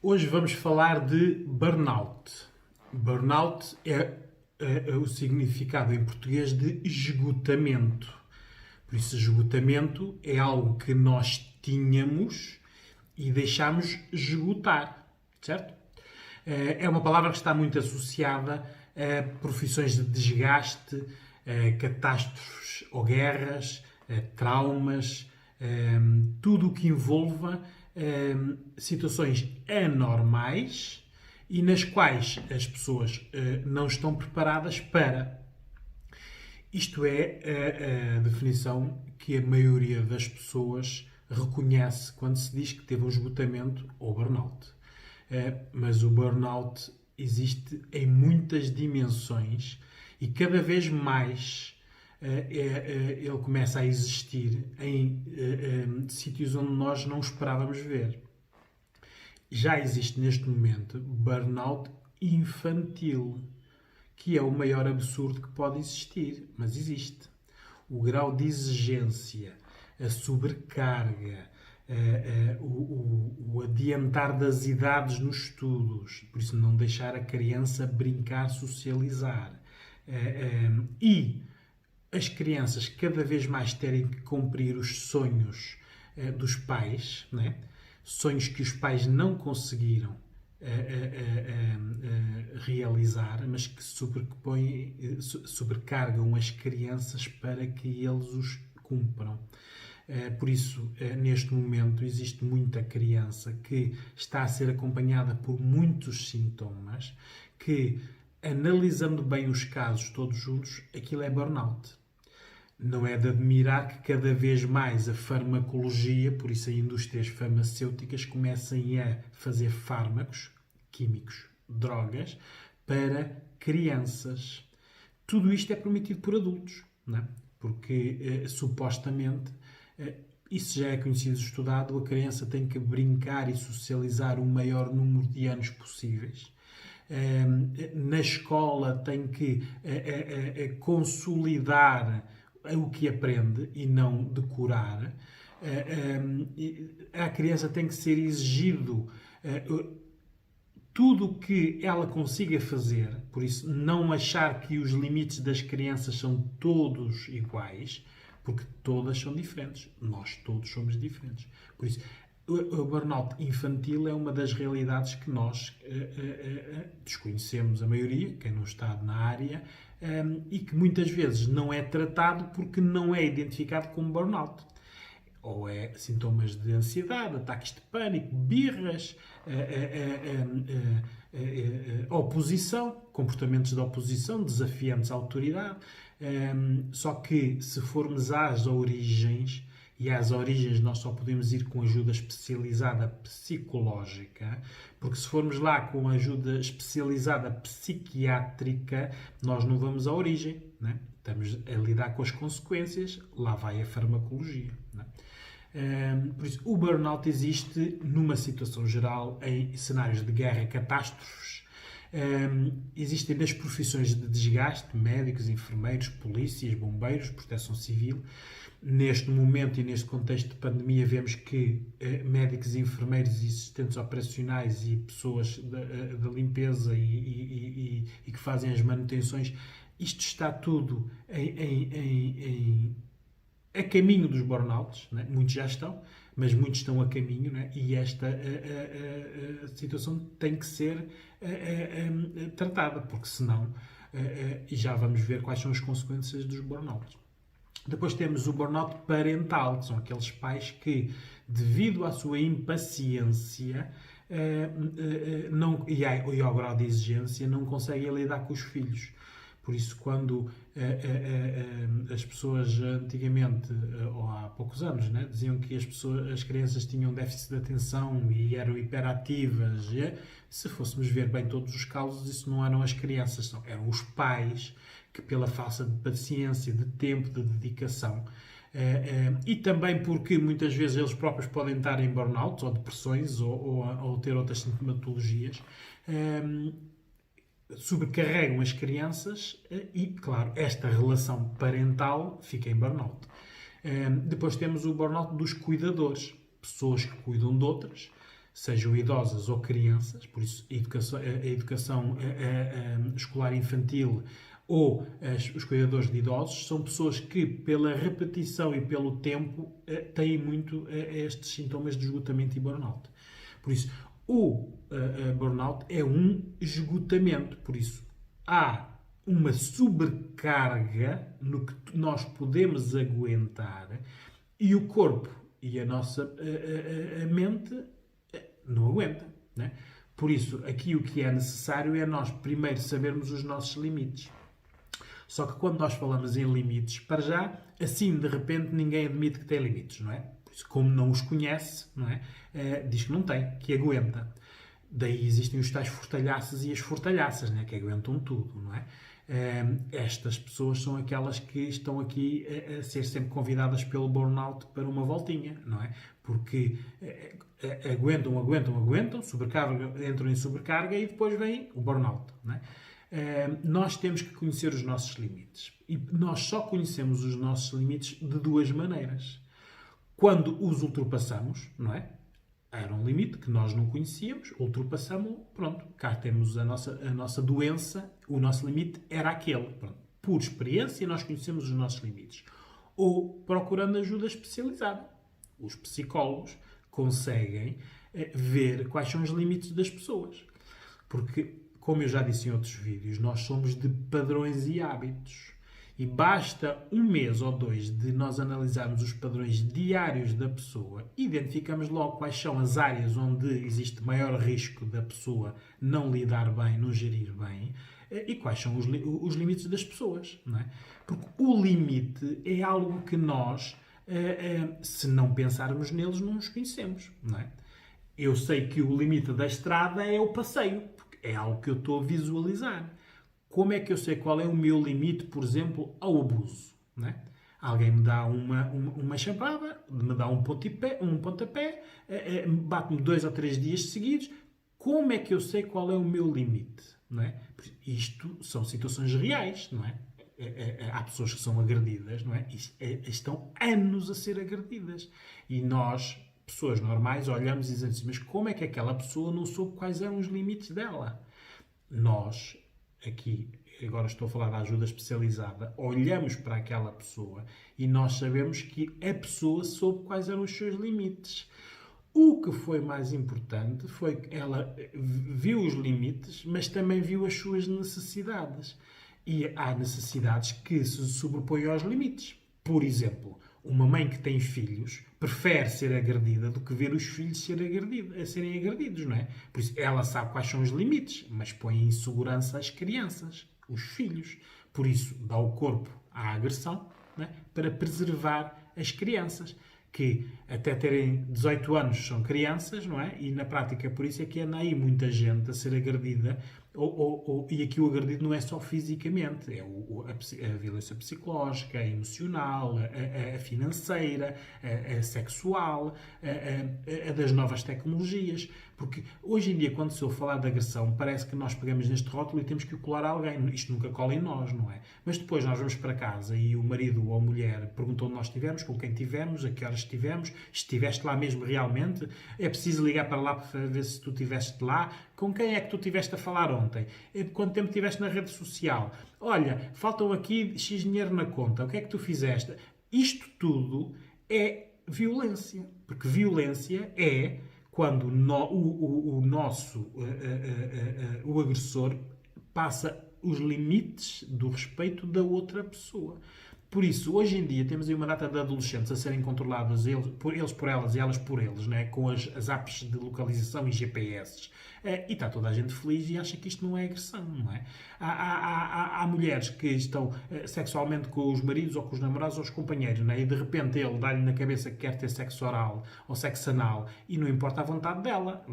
Hoje vamos falar de burnout. Burnout é o significado em português de esgotamento. Por isso, esgotamento é algo que nós tínhamos e deixámos esgotar, certo? É uma palavra que está muito associada a profissões de desgaste, a catástrofes ou guerras, a traumas, tudo o que envolva situações anormais e nas quais as pessoas não estão preparadas para. Isto é a definição que a maioria das pessoas reconhece quando se diz que teve um esgotamento ou burnout. Mas o burnout existe em muitas dimensões e cada vez mais ele começa a existir em sítios onde nós não esperávamos ver. Já existe neste momento burnout infantil, que é o maior absurdo que pode existir, mas existe. O grau de exigência, a sobrecarga, o adiantar das idades nos estudos, por isso não deixar a criança brincar, socializar, e as crianças cada vez mais terem que cumprir os sonhos dos pais, né? Sonhos que os pais não conseguiram realizar, mas que sobrecargam as crianças para que eles os cumpram. Por isso, neste momento, existe muita criança que está a ser acompanhada por muitos sintomas que, analisando bem os casos todos juntos, aquilo é burnout. Não é de admirar que cada vez mais a farmacologia, por isso as indústrias farmacêuticas, comecem a fazer fármacos, químicos, drogas, para crianças. Tudo isto é permitido por adultos, não é? Porque supostamente, isso já é conhecido e estudado, a criança tem que brincar e socializar o maior número de anos possíveis. Na escola tem que consolidar o que aprende e não decorar. A criança tem que ser exigido tudo o que ela consiga fazer, por isso não achar que os limites das crianças são todos iguais, porque todas são diferentes. Nós todos somos diferentes. Por isso, o burnout infantil é uma das realidades que nós desconhecemos, a maioria, quem não está na área, e que muitas vezes não é tratado porque não é identificado como burnout. Ou é sintomas de ansiedade, ataques de pânico, birras, oposição, comportamentos de oposição, desafiantes à autoridade. Só que se formos às origens, e às origens nós só podemos ir com ajuda especializada psicológica, porque se formos lá com ajuda especializada psiquiátrica, nós não vamos à origem, né? Estamos a lidar com as consequências, lá vai a farmacologia. Né? Por isso, o burnout existe numa situação geral, em cenários de guerra e catástrofes. Existem nas profissões de desgaste, médicos, enfermeiros, polícias, bombeiros, proteção civil. Neste momento e neste contexto de pandemia, vemos que médicos, enfermeiros e assistentes operacionais e pessoas da limpeza e que fazem as manutenções, isto está tudo a caminho dos burnouts, né? Muitos já estão, mas muitos estão a caminho, né? E esta situação tem que ser tratada, porque senão, e já vamos ver quais são as consequências dos burnouts. Depois temos o burnout parental, que são aqueles pais que, devido à sua impaciência e ao grau de exigência, não conseguem lidar com os filhos. Por isso, quando as pessoas antigamente, ou há poucos anos, né, diziam que as crianças tinham déficit de atenção e eram hiperativas, se fôssemos ver bem todos os casos, isso não eram as crianças, não, eram os pais que, pela falta de paciência, de tempo, de dedicação, e também porque muitas vezes eles próprios podem estar em burnout ou depressões ou ter outras sintomatologias, sobrecarregam as crianças e, claro, esta relação parental fica em burnout. Depois temos o burnout dos cuidadores, pessoas que cuidam de outras, sejam idosas ou crianças, por isso a educação escolar infantil ou os cuidadores de idosos são pessoas que, pela repetição e pelo tempo, têm muito estes sintomas de esgotamento e burnout. Por isso, o burnout é um esgotamento, por isso há uma sobrecarga no que nós podemos aguentar e o corpo e a nossa a mente não aguenta, né? Por isso, aqui o que é necessário é nós primeiro sabermos os nossos limites. Só que quando nós falamos em limites, para já, assim de repente ninguém admite que tem limites, não é? Por isso, como não os conhece, não é? Diz que não tem, que aguenta. Daí existem os tais fortalhaças e as fortalhaças, né? Que aguentam tudo, não é? Estas pessoas são aquelas que estão aqui a ser sempre convidadas pelo burnout para uma voltinha, não é? Porque aguentam, sobrecarga, entram em sobrecarga e depois vem o burnout, não é? Nós temos que conhecer os nossos limites. E nós só conhecemos os nossos limites de duas maneiras. Quando os ultrapassamos, não é? Era um limite que nós não conhecíamos, ultrapassamos-lo, pronto, cá temos a nossa doença, o nosso limite era aquele. Pronto. Por experiência, nós conhecemos os nossos limites. Ou procurando ajuda especializada. Os psicólogos conseguem ver quais são os limites das pessoas. Porque, como eu já disse em outros vídeos, nós somos de padrões e hábitos. E basta um mês ou dois de nós analisarmos os padrões diários da pessoa, identificamos logo quais são as áreas onde existe maior risco da pessoa não lidar bem, não gerir bem, e quais são os limites das pessoas. Não é? Porque o limite é algo que nós, se não pensarmos neles, não os conhecemos. Não é? Eu sei que o limite da estrada é o passeio, porque é algo que eu estou a visualizar. Como é que eu sei qual é o meu limite, por exemplo, ao abuso? Né? Alguém me dá uma chapada, me dá um pontapé, bate-me 2 ou 3 dias seguidos. Como é que eu sei qual é o meu limite? Não é? Isto são situações reais, não é? Há pessoas que são agredidas, não é? Estão anos a ser agredidas. E nós, pessoas normais, olhamos e dizemos assim, mas como é que aquela pessoa não soube quais eram os limites dela? Nós, aqui, agora estou a falar da ajuda especializada, olhamos para aquela pessoa e nós sabemos que a pessoa soube quais eram os seus limites. O que foi mais importante foi que ela viu os limites, mas também viu as suas necessidades. E há necessidades que se sobrepõem aos limites. Por exemplo, uma mãe que tem filhos prefere ser agredida do que ver os filhos serem agredidos, não é? Por isso, ela sabe quais são os limites, mas põe em segurança as crianças, os filhos. Por isso, dá o corpo à agressão, não é? Para preservar as crianças, que até terem 18 anos são crianças, não é? E na prática, por isso é que anda aí muita gente a ser agredida. E aqui o agredido não é só fisicamente, é a violência psicológica, a emocional, a financeira, a sexual, a das novas tecnologias. Porque hoje em dia, quando se ouve falar de agressão, parece que nós pegamos neste rótulo e temos que o colar a alguém. Isto nunca cola em nós, não é? Mas depois nós vamos para casa e o marido ou a mulher perguntou onde nós estivemos, com quem estivemos, a que horas estivemos, estiveste lá mesmo realmente, é preciso ligar para lá para ver se tu estiveste lá, com quem é que tu estiveste a falar ontem, quanto tempo estiveste na rede social, olha, faltam aqui X dinheiro na conta, o que é que tu fizeste? Isto tudo é violência, porque violência é quando o agressor passa os limites do respeito da outra pessoa. Por isso, hoje em dia, temos aí uma data de adolescentes a serem controlados eles por elas e elas por eles, né? Com as apps de localização e GPS. E está toda a gente feliz e acha que isto não é agressão, não é? Há mulheres que estão sexualmente com os maridos ou com os namorados ou os companheiros, né? E de repente ele dá-lhe na cabeça que quer ter sexo oral ou sexo anal e não importa a vontade dela.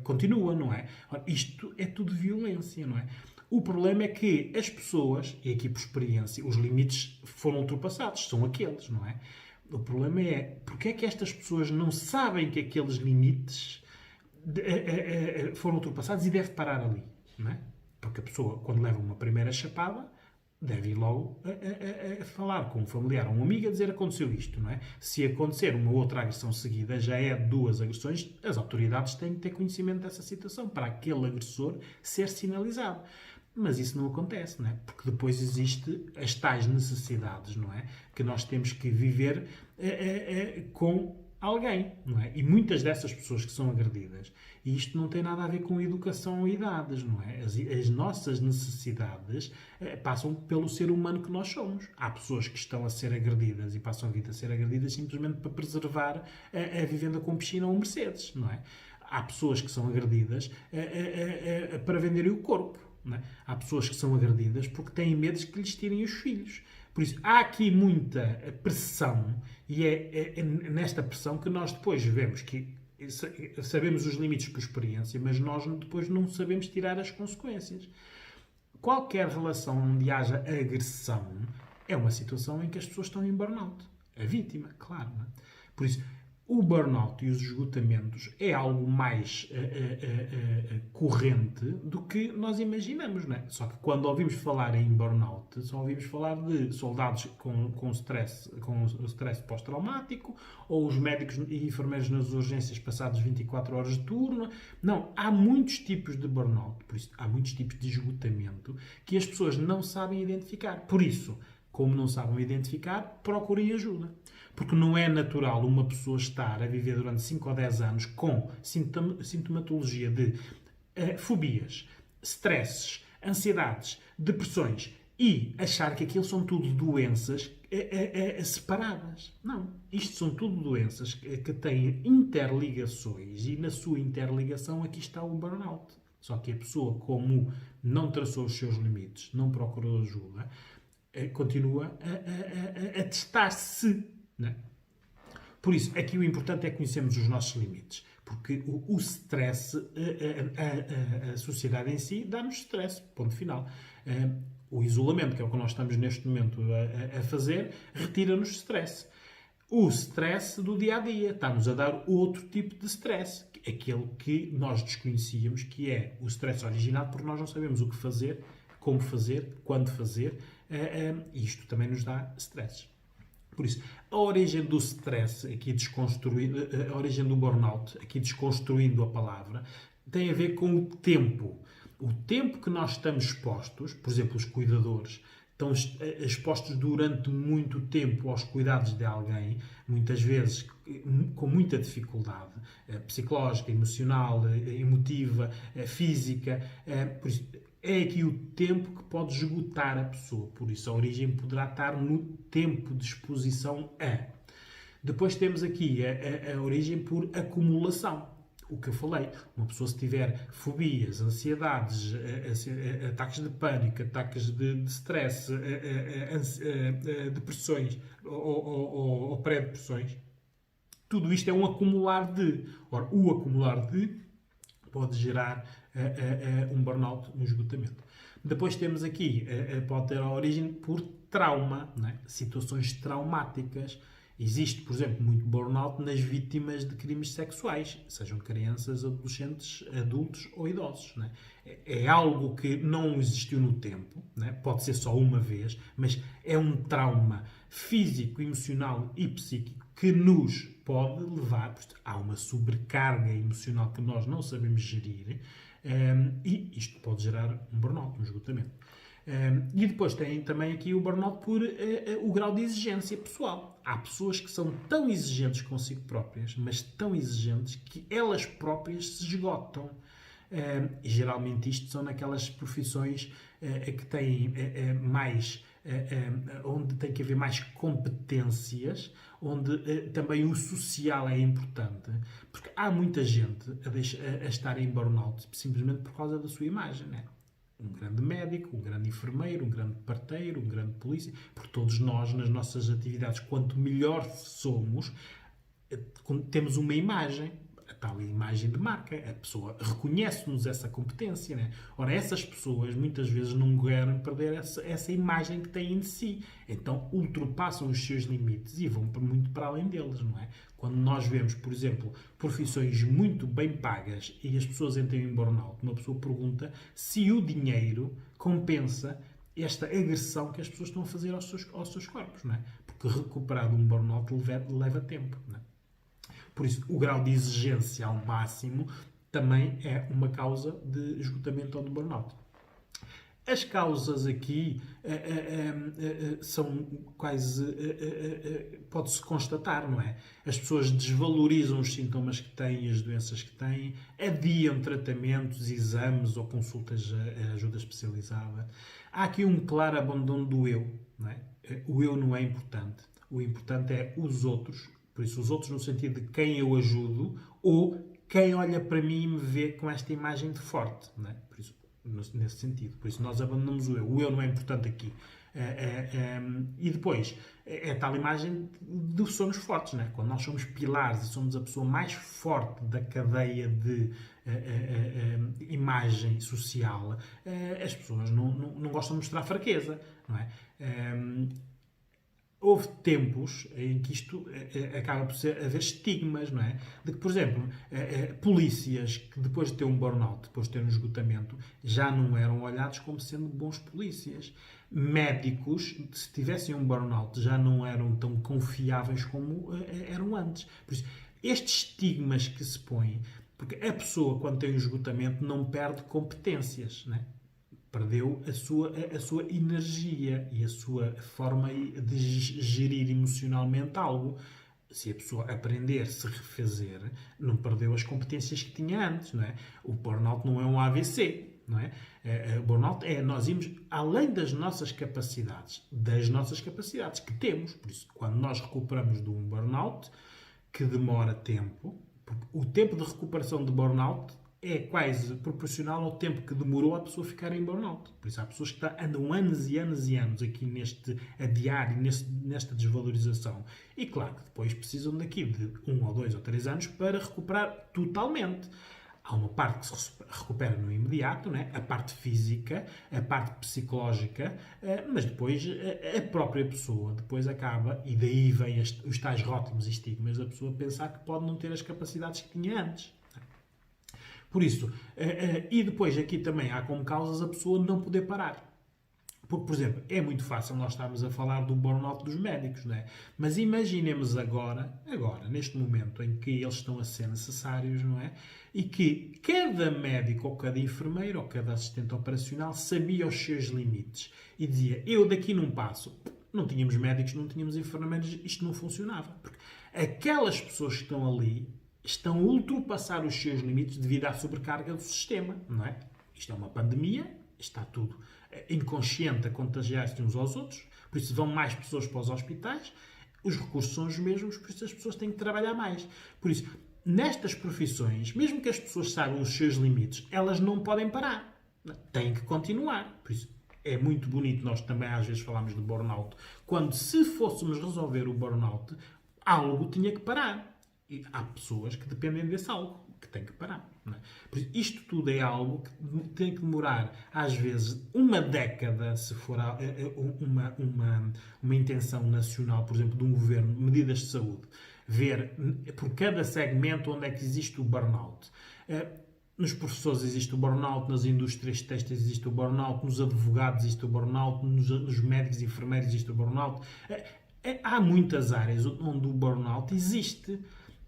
Continua, não é? Isto é tudo violência, não é? O problema é que as pessoas, e aqui por experiência, os limites foram ultrapassados, são aqueles, não é? O problema é, porque é que estas pessoas não sabem que aqueles limites foram ultrapassados e deve parar ali, não é? Porque a pessoa, quando leva uma primeira chapada, deve ir logo a falar com um familiar ou um amigo a dizer aconteceu isto, não é? Se acontecer uma outra agressão seguida, já é 2 agressões, as autoridades têm que ter conhecimento dessa situação para aquele agressor ser sinalizado. Mas isso não acontece, não é? Porque depois existe as tais necessidades, não é? Que nós temos que viver com alguém, não é? E muitas dessas pessoas que são agredidas, e isto não tem nada a ver com educação e idades, não é? As nossas necessidades passam pelo ser humano que nós somos. Há pessoas que estão a ser agredidas e passam a vida a ser agredidas simplesmente para preservar a vivenda com piscina ou Mercedes, não é? Há pessoas que são agredidas para venderem o corpo. Não é? Há pessoas que são agredidas porque têm medo de que lhes tirem os filhos. Por isso, há aqui muita pressão e é nesta pressão que nós depois vemos que sabemos os limites por experiência, mas nós depois não sabemos tirar as consequências. Qualquer relação onde haja agressão é uma situação em que as pessoas estão em burnout. A vítima, claro. Não é? Por isso, o burnout e os esgotamentos é algo mais corrente do que nós imaginamos, não é? Só que quando ouvimos falar em burnout, só ouvimos falar de soldados com stress pós-traumático, ou os médicos e enfermeiros nas urgências passados 24 horas de turno. Não, há muitos tipos de burnout, por isso há muitos tipos de esgotamento que as pessoas não sabem identificar. Por isso, como não sabem identificar, procurem ajuda. Porque não é natural uma pessoa estar a viver durante 5 ou 10 anos com sintomatologia de fobias, stresses, ansiedades, depressões e achar que aquilo são tudo doenças separadas. Não. Isto são tudo doenças que têm interligações e na sua interligação aqui está o burnout. Só que a pessoa, como não traçou os seus limites, não procurou ajuda, continua a testar-se. Não é? Por isso, aqui o importante é conhecermos os nossos limites. Porque o stress, a sociedade em si, dá-nos stress. Ponto final. O isolamento, que é o que nós estamos neste momento a fazer, retira-nos stress. O stress do dia-a-dia está-nos a dar outro tipo de stress. Aquele que nós desconhecíamos, que é o stress originado, porque nós não sabemos o que fazer, como fazer, quando fazer. E isto também nos dá stress. Por isso, a origem do stress, aqui desconstruindo, a origem do burnout, aqui desconstruindo a palavra, tem a ver com o tempo. O tempo que nós estamos expostos, por exemplo, os cuidadores, estão expostos durante muito tempo aos cuidados de alguém, muitas vezes com muita dificuldade psicológica, emocional, emotiva, física. Por isso, é aqui o tempo que pode esgotar a pessoa. Por isso, a origem poderá estar no tempo de exposição a. Depois temos aqui a origem por acumulação. O que eu falei. Uma pessoa, se tiver fobias, ansiedades, ataques de pânico, ataques de stress, depressões ou pré-depressões, tudo isto é um acumular de. Ora, o acumular de pode gerar um burnout, um esgotamento. Depois temos aqui, pode ter a origem por trauma, não é? Situações traumáticas. Existe, por exemplo, muito burnout nas vítimas de crimes sexuais, sejam crianças, adolescentes, adultos ou idosos. Não é? É algo que não existiu no tempo, não é? Pode ser só uma vez, mas é um trauma físico, emocional e psíquico que nos pode levar a uma sobrecarga emocional que nós não sabemos gerir, e isto pode gerar um burnout, um esgotamento. E depois tem também aqui o burnout por o grau de exigência pessoal. Há pessoas que são tão exigentes consigo próprias, mas tão exigentes que elas próprias se esgotam. E geralmente isto são naquelas profissões que têm mais, onde tem que haver mais competências, onde também o social é importante, porque há muita gente a estar em burnout simplesmente por causa da sua imagem, não é? Um grande médico, um grande enfermeiro, um grande parteiro, um grande polícia, porque todos nós, nas nossas atividades, quanto melhor somos, temos uma imagem, a tal imagem de marca, a pessoa reconhece-nos essa competência, né? Ora, essas pessoas muitas vezes não querem perder essa imagem que têm de si, então ultrapassam os seus limites e vão muito para além deles, não é? Quando nós vemos, por exemplo, profissões muito bem pagas e as pessoas entram em burnout, uma pessoa pergunta se o dinheiro compensa esta agressão que as pessoas estão a fazer aos seus corpos, não é? Porque recuperar de um burnout leva tempo, não é? Por isso, o grau de exigência ao máximo também é uma causa de esgotamento ou de burnout. As causas aqui são quase. Pode-se constatar, não é? As pessoas desvalorizam os sintomas que têm e as doenças que têm, adiam tratamentos, exames ou consultas a ajuda especializada. Há aqui um claro abandono do eu, não é? O eu não é importante. O importante é os outros. Por isso, os outros no sentido de quem eu ajudo ou quem olha para mim e me vê com esta imagem de forte, não é? Por isso, nesse sentido. Por isso nós abandonamos o eu. O eu não é importante aqui. E depois, é tal imagem de somos fortes, não é? Quando nós somos pilares e somos a pessoa mais forte da cadeia de imagem social, as pessoas não gostam de mostrar fraqueza, não é? Houve tempos em que isto acaba por haver estigmas, não é? De que, por exemplo, polícias que depois de ter um burnout, depois de ter um esgotamento, já não eram olhados como sendo bons polícias. Médicos, se tivessem um burnout, já não eram tão confiáveis como eram antes. Por isso, estes estigmas que se põem, porque a pessoa, quando tem um esgotamento, não perde competências, não é? Perdeu a sua energia e a sua forma de gerir emocionalmente algo. Se a pessoa aprender, se refazer, não perdeu as competências que tinha antes, não é? O burnout não é um AVC, não é? O burnout é nós irmos além das nossas capacidades que temos. Por isso, quando nós recuperamos de um burnout, que demora tempo, porque o tempo de recuperação de burnout é quase proporcional ao tempo que demorou a pessoa ficar em burnout. Por isso há pessoas que andam anos e anos e anos aqui neste adiar e nesta desvalorização. E claro que depois precisam daqui de 1 ou 2 ou 3 anos para recuperar totalmente. Há uma parte que se recupera no imediato, não é? A parte física, a parte psicológica, mas depois a própria pessoa depois acaba, e daí vêm os tais rótulos e estigmas da pessoa pensar que pode não ter as capacidades que tinha antes. Por isso, e depois aqui também há como causas a pessoa não poder parar. Porque, por exemplo, é muito fácil nós estarmos a falar do burnout dos médicos, não é? Mas imaginemos agora, neste momento em que eles estão a ser necessários, não é? E que cada médico, ou cada enfermeiro, ou cada assistente operacional sabia os seus limites. E dizia, eu daqui não passo. Não tínhamos médicos, não tínhamos enfermeiros, isto não funcionava. Porque aquelas pessoas que estão ali estão a ultrapassar os seus limites devido à sobrecarga do sistema, não é? Isto é uma pandemia, está tudo inconsciente a contagiar-se uns aos outros, por isso vão mais pessoas para os hospitais, os recursos são os mesmos, por isso as pessoas têm que trabalhar mais. Por isso, nestas profissões, mesmo que as pessoas saibam os seus limites, elas não podem parar, têm que continuar. Por isso, é muito bonito, nós também às vezes falamos de burnout, quando se fôssemos resolver o burnout, algo tinha que parar. E há pessoas que dependem desse algo, que têm que parar. Não é? Por isso, isto tudo é algo que tem que demorar, às vezes, uma década, se for uma intenção nacional, por exemplo, de um governo, medidas de saúde, ver por cada segmento onde é que existe o burnout. Nos professores existe o burnout, nas indústrias têxteis existe o burnout, nos advogados existe o burnout, nos médicos e enfermeiros existe o burnout. Há muitas áreas onde o burnout existe.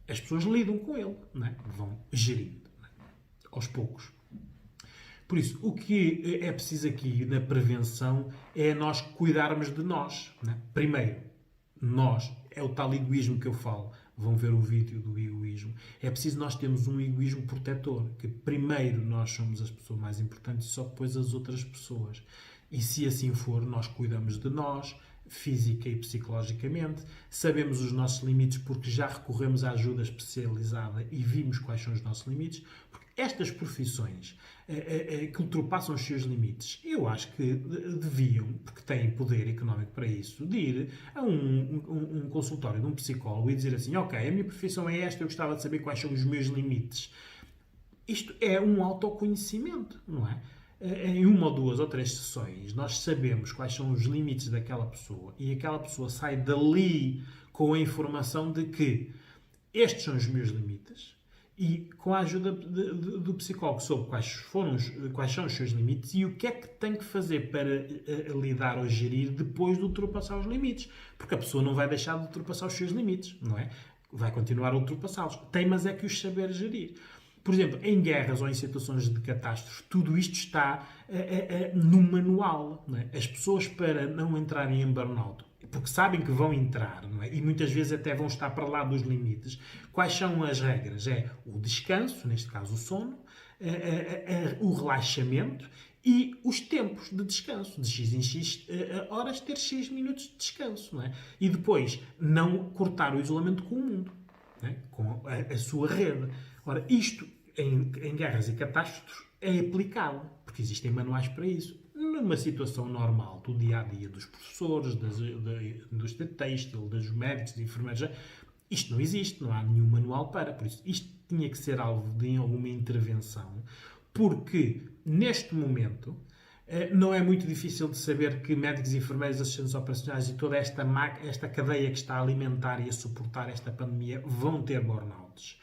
As pessoas lidam com ele, não é? Vão gerindo, não é? Aos poucos. Por isso, o que é preciso aqui na prevenção é nós cuidarmos de nós. Não é? Primeiro, nós, é o tal egoísmo que eu falo. Vão ver o vídeo do egoísmo. É preciso nós termos um egoísmo protetor, que primeiro nós somos as pessoas mais importantes e só depois as outras pessoas. E se assim for, nós cuidamos de nós, física e psicologicamente, sabemos os nossos limites porque já recorremos à ajuda especializada e vimos quais são os nossos limites, porque estas profissões que ultrapassam os seus limites, eu acho que deviam, porque têm poder económico para isso, de ir a um consultório de um psicólogo e dizer assim, ok, a minha profissão é esta, eu gostava de saber quais são os meus limites. Isto é um autoconhecimento, não é? Em 1 ou 2 ou 3 sessões, nós sabemos quais são os limites daquela pessoa e aquela pessoa sai dali com a informação de que estes são os meus limites e com a ajuda do psicólogo sobre quais são os seus limites e o que é que tem que fazer para lidar ou gerir depois de ultrapassar os limites. Porque a pessoa não vai deixar de ultrapassar os seus limites, não é? Vai continuar a ultrapassá-los. Tem, mas é que os saber gerir. Por exemplo, em guerras ou em situações de catástrofe, tudo isto está no manual. Não é? As pessoas, para não entrarem em burnout, porque sabem que vão entrar, não é? E muitas vezes até vão estar para lá dos limites, quais são as regras? É o descanso, neste caso o sono, o relaxamento e os tempos de descanso. De X em X horas, ter X minutos de descanso. Não é? E depois, não cortar o isolamento com o mundo, não é? Com a sua rede. Ora, isto em guerras e catástrofes é aplicável, porque existem manuais para isso. Numa situação normal do dia-a-dia dos professores, da indústria têxtil, dos médicos, dos enfermeiros, isto não existe, não há nenhum manual para. Por isso, isto tinha que ser alvo de alguma intervenção, porque neste momento não é muito difícil de saber que médicos, enfermeiros, assistentes operacionais e toda esta cadeia que está a alimentar e a suportar esta pandemia vão ter burnouts.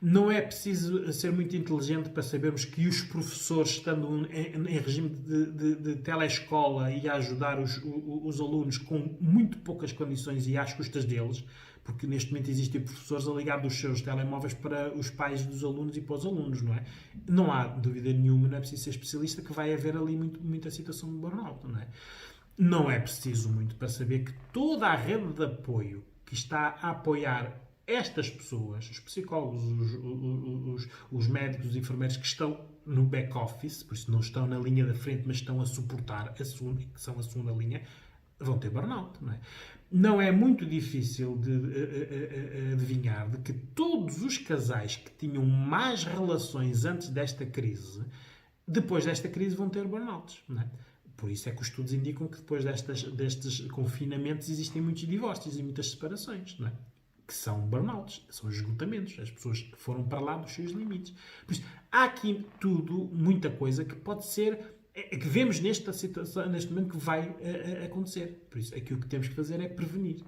Não é preciso ser muito inteligente para sabermos que os professores, estando em regime de telescola e a ajudar os alunos com muito poucas condições e às custas deles, porque neste momento existem professores a ligar dos seus telemóveis para os pais dos alunos e para os alunos, não é? Não há dúvida nenhuma, não é preciso ser especialista, que vai haver ali muita situação de burnout, não é? Não é preciso muito para saber que toda a rede de apoio que está a apoiar estas pessoas, os psicólogos, os médicos, os enfermeiros que estão no back-office, por isso não estão na linha da frente, mas estão a suportar que são a segunda linha, vão ter burnout. Não é? Não é muito difícil de adivinhar de que todos os casais que tinham mais relações antes desta crise, depois desta crise vão ter burnouts. Não é? Por isso é que os estudos indicam que depois destes confinamentos existem muitos divórcios e muitas separações. Não é? Que são burnouts, são esgotamentos. As pessoas foram para lá dos seus limites. Por isso, há aqui muita coisa que pode ser, que vemos nesta situação, neste momento, que vai acontecer. Por isso, aqui o que temos que fazer é prevenir.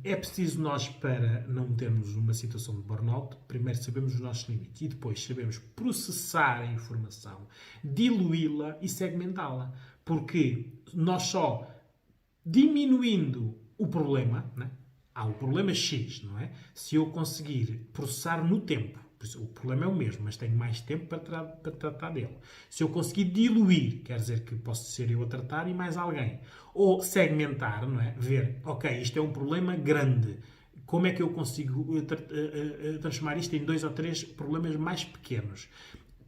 É preciso nós, para não termos uma situação de burnout, primeiro sabemos os nossos limites e depois sabemos processar a informação, diluí-la e segmentá-la. Porque nós só diminuindo o problema, né? Há o problema X, não é? Se eu conseguir processar no tempo, o problema é o mesmo, mas tenho mais tempo para tratar dele. Se eu conseguir diluir, quer dizer que posso ser eu a tratar e mais alguém. Ou segmentar, não é? Ver, ok, isto é um problema grande. Como é que eu consigo transformar isto em 2 ou 3 problemas mais pequenos?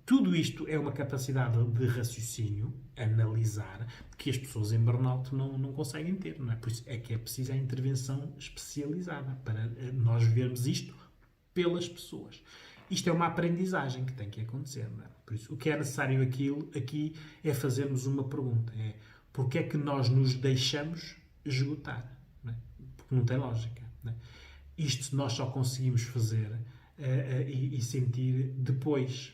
Tudo isto é uma capacidade de raciocínio, analisar, que as pessoas em burnout não conseguem ter. Não é? Por isso é que é preciso a intervenção especializada para nós vermos isto pelas pessoas. Isto é uma aprendizagem que tem que acontecer. Não é? Por isso, o que é necessário aqui é fazermos uma pergunta. Porquê é que nós nos deixamos esgotar? Não é? Porque não tem lógica. Não é? Isto nós só conseguimos fazer e sentir depois.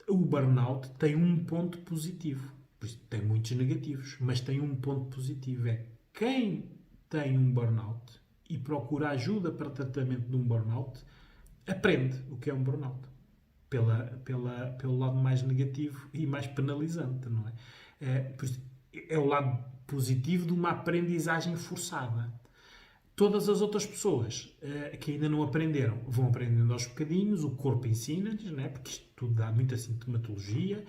O burnout tem um ponto positivo. Tem muitos negativos, mas tem um ponto positivo. É quem tem um burnout e procura ajuda para tratamento de um burnout, aprende o que é um burnout. Pelo lado mais negativo e mais penalizante, não é? É o lado positivo de uma aprendizagem forçada. Todas as outras pessoas que ainda não aprenderam vão aprendendo aos bocadinhos, o corpo ensina-lhes, né? Porque isto tudo dá muita sintomatologia,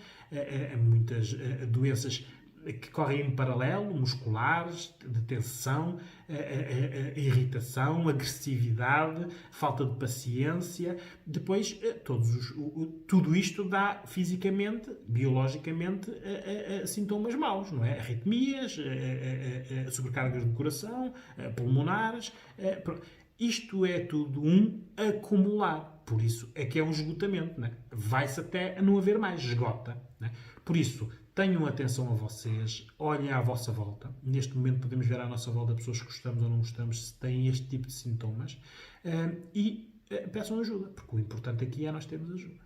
muitas doenças que correm em paralelo, musculares, de tensão, irritação, agressividade, falta de paciência. Depois, tudo isto dá fisicamente, biologicamente, sintomas maus, não é? Arritmias, sobrecargas do coração, pulmonares. Isto é tudo um acumular. Por isso é que é um esgotamento. Não é? Vai-se até a não haver mais, esgota. Não é? Por isso, tenham atenção a vocês, olhem à vossa volta. Neste momento podemos ver à nossa volta pessoas que gostamos ou não gostamos, se têm este tipo de sintomas, e peçam ajuda, porque o importante aqui é nós termos ajuda.